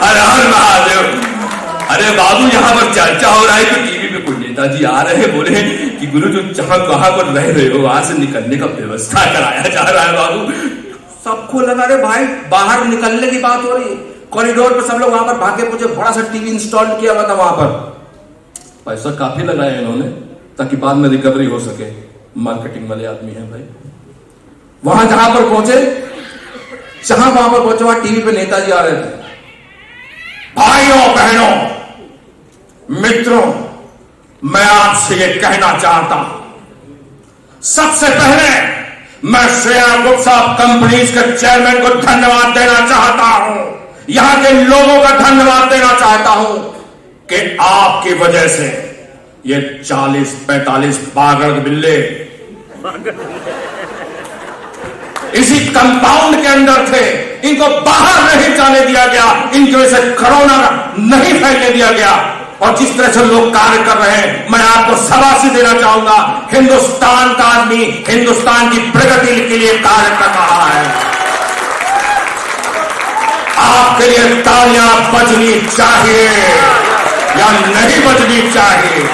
हर हर महादेव। अरे बाबू यहाँ पर चर्चा हो रहा है कि टीवी पे कोई नेताजी आ रहे हैं, बोले कि गुरु जो जहां कहां पर रह रहे हो वहां से निकलने का व्यवस्था कराया जा रहा है। बाबू सबको लगा रे भाई बाहर निकलने की बात हो रही, कॉरिडोर पे सब लोग वहां पर भागे मुझे बड़ा सा टीवी इंस्टॉल किया हुआ था वहां पर। पैसा काफी लगाया इन्होंने ताकि बाद में रिकवरी हो सके। मार्केटिंग वाले आदमी हैं भाई। वहां जहां पर पहुंचे वहां टीवी पे नेताजी आ रहे थे। भाइयों बहनों मित्रों, मैं आपसे ये कहना चाहता हूं, सबसे पहले मैं श्रेया गुप्ता कंपनीज के चेयरमैन को धन्यवाद देना चाहता हूं, यहां के लोगों का धन्यवाद देना चाहता हूं कि आपकी वजह से ये 40-45 पागल बिल्ले इसी कंपाउंड के अंदर थे, इनको बाहर नहीं जाने दिया गया, इनकी वजह से कोरोना नहीं फैलने दिया गया। और जिस तरह से लोग कार्य कर रहे हैं, मैं आपको शाबाशी देना चाहूंगा। हिंदुस्तान का आदमी हिंदुस्तान की प्रगति के लिए कार्य कर रहा है। आपके लिए तालियां बजनी चाहिए या नहीं बजनी चाहिए?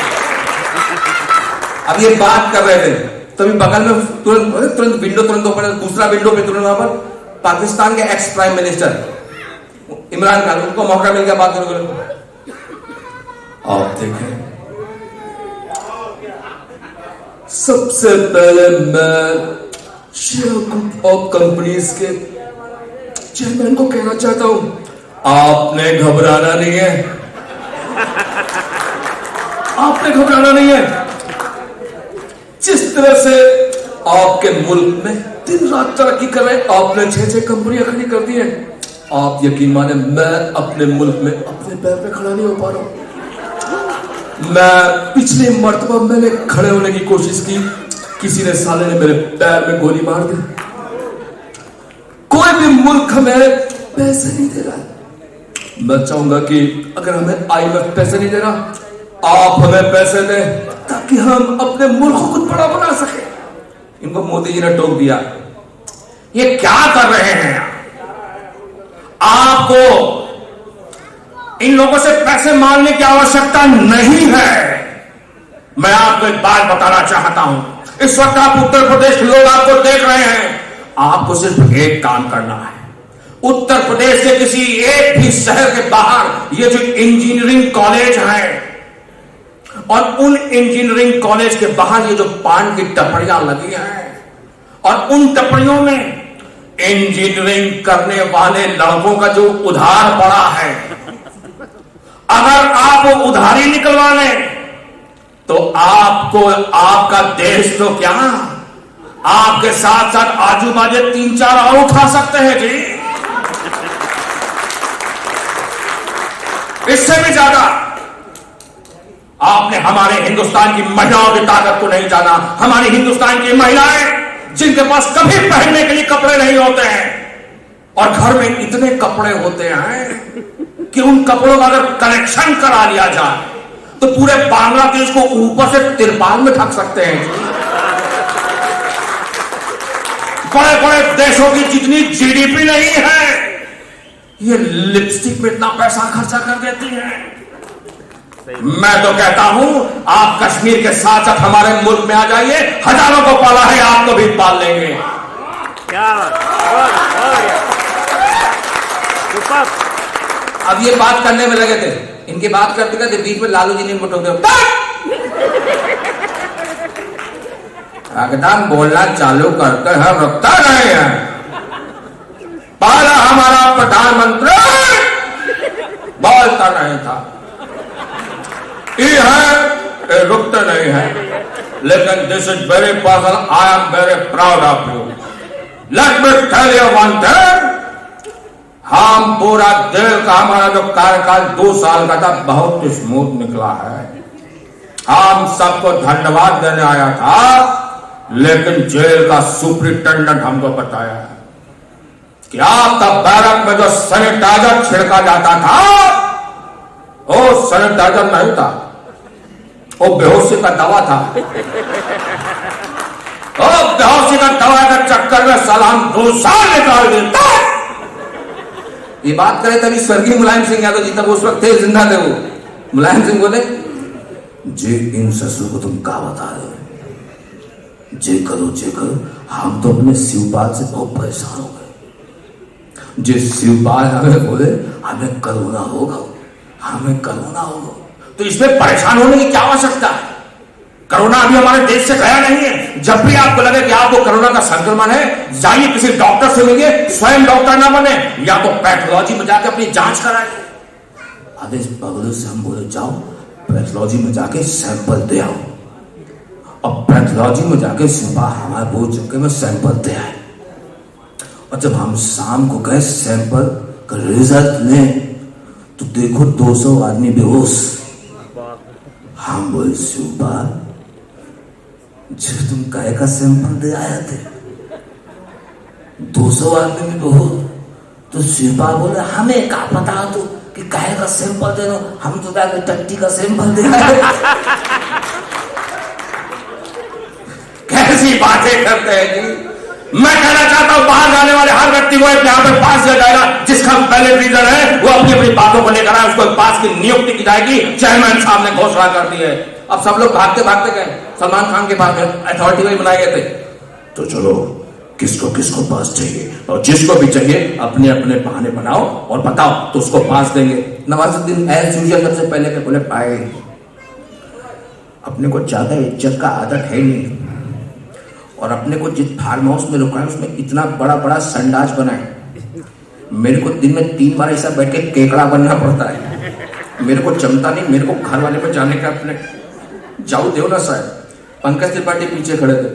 अब ये बात कर रहे थे तभी बगल में तुरंत विंडो तुरंत ओपन, दूसरा विंडो पे तुरंत वहां पर पाकिस्तान के ex prime minister Imran Khan, उनको मौका मिल गया बात करने को। आप देखें, सबसे पहले मैं शेयर ग्रुप ऑफ कंपनीज के चेयरमैन को कहना चाहता हूं, आपने घबराना नहीं है, आपने घबराना नहीं है। जिस तरह से आपके मुल्क में दिन रात तरक्की कर रहे, आपने 6-6 कंपनियां खड़ी कर दी हैं। आप यकीन माने मैं अपने मुल्क में अपने पैर पे खड़ा नहीं हो पा रहा हूं। मैं पिछली मर्तबा मैंने खड़े होने की कोशिश की, किसी ने साले ने मेरे पैर में गोली मार दी। कोई भी मुल्क हमें पैसे नहीं दे रहा। मैं चाहूंगा कि अगर हमें IMF पैसे नहीं दे रहा, आप हमें पैसे दें ताकि हम अपने मुल्क को कुछ बड़ा बना सके। इनको मोदी जी ने टोक दिया। ये क्या कर रहे हैं? आपको इन लोगों से पैसे मांगने की आवश्यकता नहीं है। मैं आपको एक बात बताना चाहता हूं, इस वक्त आप उत्तर प्रदेश के लोग आपको देख रहे हैं, आपको सिर्फ एक काम करना है। उत्तर प्रदेश के किसी एक भी शहर के बाहर ये जो इंजीनियरिंग कॉलेज है और उन इंजीनियरिंग कॉलेज के बाहर ये जो पान की टपरियां लगी हैं और उन टपरियों में इंजीनियरिंग करने वाले लड़कों का जो उधार पड़ा है, अगर आप वो उधारी निकलवा लें तो आपको आपका देश तो क्या, आपके साथ साथ आजू बाजू 3-4 और उठा सकते हैं जी। इससे भी ज्यादा आपने हमारे हिंदुस्तान की महिलाओं की ताकत को नहीं जाना। हमारी हिंदुस्तान की महिलाएं जिनके पास कभी पहनने के लिए कपड़े नहीं होते हैं और घर में इतने कपड़े होते हैं कि उन कपड़ों का अगर कलेक्शन करा लिया जाए तो पूरे बांग्लादेश को ऊपर से तिरपाल में ढक सकते हैं। बड़े बड़े देशों की जितनी GDP नहीं है, ये लिपस्टिक में इतना पैसा खर्चा कर देती है। मैं तो कहता हूं आप कश्मीर के साथ साथ हमारे मुल्क में आ जाइए, हजारों को पाला है, आपको भी पाल लेंगे। क्या अब ये बात करने में लगे थे, इनकी बात करते करते बीच में लालू जी ने इनको टोक दिया। एकदम बोलना चालू करते हैं, रुकता नहीं है। पहला हमारा प्रधानमंत्री बोलता नहीं था, ये है रुकते नहीं है, लेकिन this is very personal, I am very proud of you. Let me tell you one thing, हम पूरा देश का हमारा जो कार्यकाल 2 साल का था बहुत स्मूथ निकला है। हम सबको धन्यवाद देने आया था, लेकिन जेल का सुपरिटेंडेंट हमको बताया कि आपका बैरक में जो सैनिटाइजर छिड़का जाता था वो सैनिटाइजर नहीं था, वो बेहोशी का दवा था। वो बेहोशी का दवा के चक्कर में साला हम 2 साल निकाल देता। ये बात करे तभी स्वर्गीय मुलायम सिंह यादव जी, तब उस वक्त थे, जिंदा थे वो। मुलायम सिंह बोले, जे इन ससुर को तुम क्या बता रहे हो, जे करो, हम तो अपने शिवपाल से बहुत परेशान हो गए। जे शिवपाल हमें बोले हमें करोना होगा, तो इसमें परेशान होने की क्या आवश्यकता है? कोरोना अभी हमारे देश से गया नहीं है। जब भी आपको लगे कि आपको कोरोना का संक्रमण है, जाइए किसी डॉक्टर से मिलिए, स्वयं डॉक्टर ना बने, या तो पैथोलॉजी में जाके अपनी जांच कराइए। आदेश बगलों से हम बोले जाओ पैथोलॉजी में जाके सैंपल दे आओ, और पैथोलॉजी में जाके सुबह हमारे बोल चुके में सैंपल दे आए। और जब हम शाम को गए सैंपल का रिजल्ट लें तो देखो 200 आदमी बेहोश। हम बोले सुबह जो तुम काय का सैंपल दे आए थे 200 आदमी में बेहोश, तो शिवपाल बोले हमें क्या पता तो कि काय का सैंपल दे दो, हम तो क्या टट्टी का सैंपल दे आए। कैसी बातें करते हैं जी। मैं कहना चाहता हूं बाहर जाने वाले हर व्यक्ति को यहाँ पे पास दिया जाएगा, जिसका पहले रीजन है वो अपनी अपनी बातों को लेकर आए, उसको पास की नियुक्ति की जाएगी। चेयरमैन साहब ने घोषणा कर दी है। अब सब लोग भागते भागते गए सलमान खान के पास, अथॉरिटी में बनाए गए थे। तो चलो किसको किसको पास चाहिए, और जिसको भी चाहिए अपने अपने बहाने बनाओ और बताओ तो उसको पास देंगे। नवाजुद्दीन एज यूजुअल सबसे पहले के बोले भाई अपने को ज्यादा इज्जत का आदत है नहीं, और अपने को जिस फार्म हाउस में रुका है उसमें इतना बड़ा बड़ा संडास बना है, मेरे को दिन में 3 बार ऐसा बैठ के केकड़ा बनना पड़ता है, मेरे को जमता नहीं, मेरे को घर वाले पे जाने का अपने जाओ देव ना साहब। पंकज त्रिपाठी पीछे खड़े थे,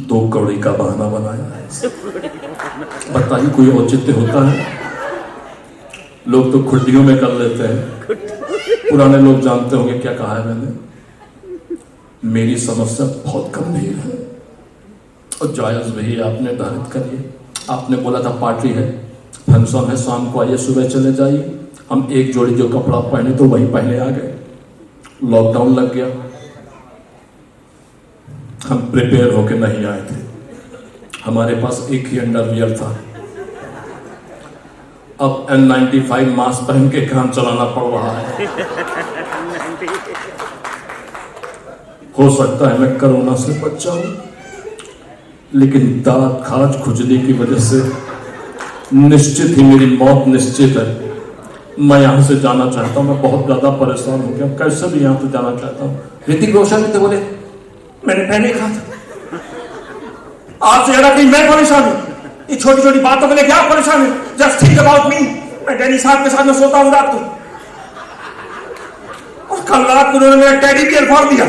2 कौड़ी का बहाना बनाया है। बताइए कोई औचित्य होता है? लोग तो खुड्डियों में कर लेते हैं। पुराने लोग जानते होंगे क्या कहा है मैंने, मेरी समस्या बहुत गंभीर है और जायज भी आप निर्धारित करिए। आपने बोला था पार्टी है, फंक्शन है, शाम को आइए, सुबह चले जाइए। हम एक जोड़ी जो कपड़ा पहने तो वही पहने आ गए। लॉकडाउन लग गया, हम प्रिपेयर होके नहीं आए थे, हमारे पास एक ही अंडरवियर था। अब N95 मास्क पहन के काम चलाना पड़ रहा है। हो सकता है मैं कोरोना से बच जाऊं, लेकिन दांत खाज खुजली की वजह से निश्चित ही मेरी मौत निश्चित है। मैं यहां से जाना चाहता हूं, मैं बहुत ज्यादा परेशान हो गया, कैसे भी यहां से जाना चाहता हूं। ऋतिक रोशन भी तो बोले मैंने पहले कहा था, आपसे ज्यादा कहीं मैं परेशान हूं। ये छोटी छोटी बातों के लिए क्या परेशान है? Just think about me. मैं डैडी साहब के साथ में सोता हूं रात को, और कल रात को उन्होंने मेरा टेडी बियर फाड़ दिया,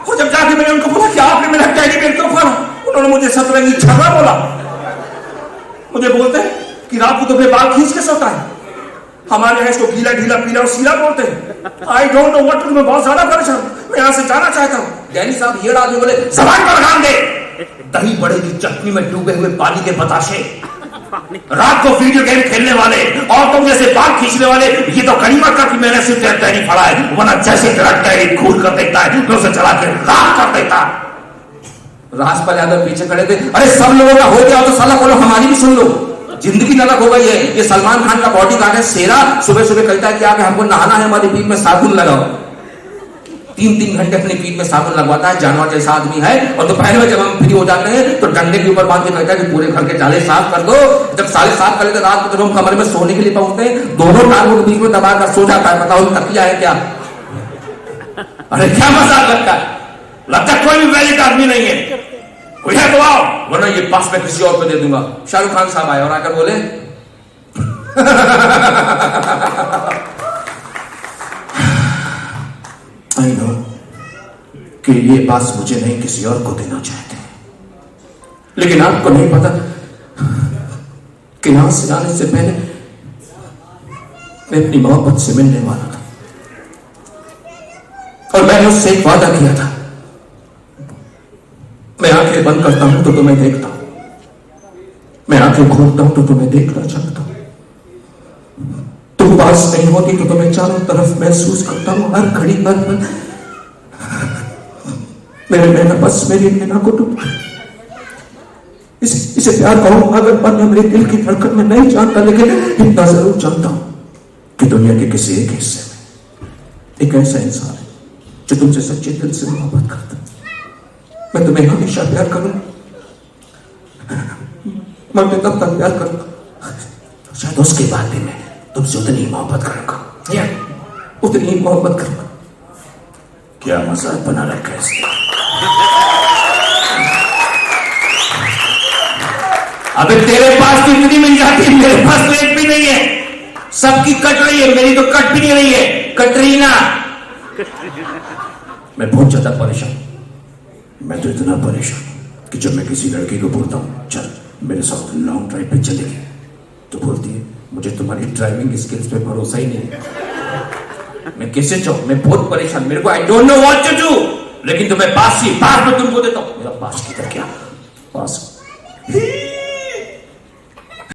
और जब जाके मैंने उनको बोला कि आपने मेरा टेडी बियर क्यों फाड़ा, उन्होंने मुझे सतरंगी झगड़ा बोला। मुझे बोलते हैं कि रात को तो अपने बाल खींच के सोता है, हमारे यहाँ इसको गीला ढीला पीला और सीला बोलते हैं। I don't know what to do, मैं बहुत ज्यादा परेशान, मैं यहाँ से जाना चाहता हूँ। डैनी साहब ये आदमी बोले जबान पर लगाम दे, दही बड़े की चटनी में डूबे हुए पानी के बताशे, रात को वीडियो गेम खेलने वाले और तुम जैसे बाल खींचने वाले, ये तो गनीमत का कि मैंने सिर्फ तेरा टैरी फड़ा है, वरना जैसे तेरा टैरी खून कर देता है मैं उसे चला के राख कर देता। राजपाल यादव पीछे खड़े थे, अरे सब लोगों का हो गया तो साला बोलो हमारी भी सुन लो, जिंदगी नलक हो गई है। ये सलमान खान का बॉडी गार्ड है शेरा, सुबह सुबह कहता है कि आके हमको नहाना है, हमारी पीठ में साबुन लगाओ। 3-3 घंटे अपनी पीठ में साबुन लगवाता है, जानवर जैसा आदमी है। और दोपहर में जब हम फ्री हो जाते हैं तो डंडे के ऊपर बांध के कहता है कि पूरे घर के जाले साफ कर दो। जब साले साफ कर लेते रात को, जब हम कमरे में सोने के लिए पहुंचते हैं, दोनों टांगों के बीच में दबा कर सो जाता है। बताओ तकिया है क्या? अरे क्या मजाक लगता है, लगता है कोई भी वैलिड आदमी नहीं है। कोई है तो आओ, वरना ये पास में किसी और को दे दूंगा। शाहरुख खान साहब आए और आकर बोले आई नो कि ये पास मुझे नहीं किसी और को देना चाहते, लेकिन आपको नहीं पता कि यहां से आने से पहले मैं अपनी मोहब्बत से मिलने वाला था, और मैंने उससे एक वादा किया था, मैं आंखें बंद करता हूं तो तुम्हें देखता हूं, मैं आंखें खोलता हूं तो तुम्हें देखना चाहता हूं, तुम पास नहीं होती तो तुम्हें चारों तरफ महसूस करता हूं, हर घड़ी हर पल मेरे नैना बस मेरी नैना को डूब इसे प्यार कहूं अगर पाना मेरे दिल की धड़कन में नहीं जानता, लेकिन इतना जरूर जानता हूं कि दुनिया के किसी एक हिस्से में एक ऐसा इंसान है जो तुमसे सच्चे दिल से मोहब्बत करता। मैं तुम्हें हमेशा प्यार करूं, मैं तब तक प्यार करूंगा शायद उसके बाद भी मैं तुमसे उतनी ही मोहब्बत करूंगा, उतनी ही मोहब्बत करूंगा। क्या मजाक बना रखा है इसने। अबे तेरे पास तो इतनी मिल जाती है, मेरे पास तो एक भी नहीं है। सबकी कट रही है, मेरी तो कट भी नहीं रही है। कटरीना, मैं बहुत ज्यादा परेशान। मैं तो इतना परेशान कि जब मैं किसी लड़की को बोलता हूं चल मेरे साथ लॉन्ग ड्राइव पे चलेंगे, तो बोलती है मुझे तुम्हारी ड्राइविंग स्किल्स पे भरोसा ही नहीं है। मैं कैसे जाऊं, मैं बहुत परेशान, मेरे को I don't know what to do. लेकिन तुम्हें पास में तुमको देता हूं। मेरा पास किधर गया? पास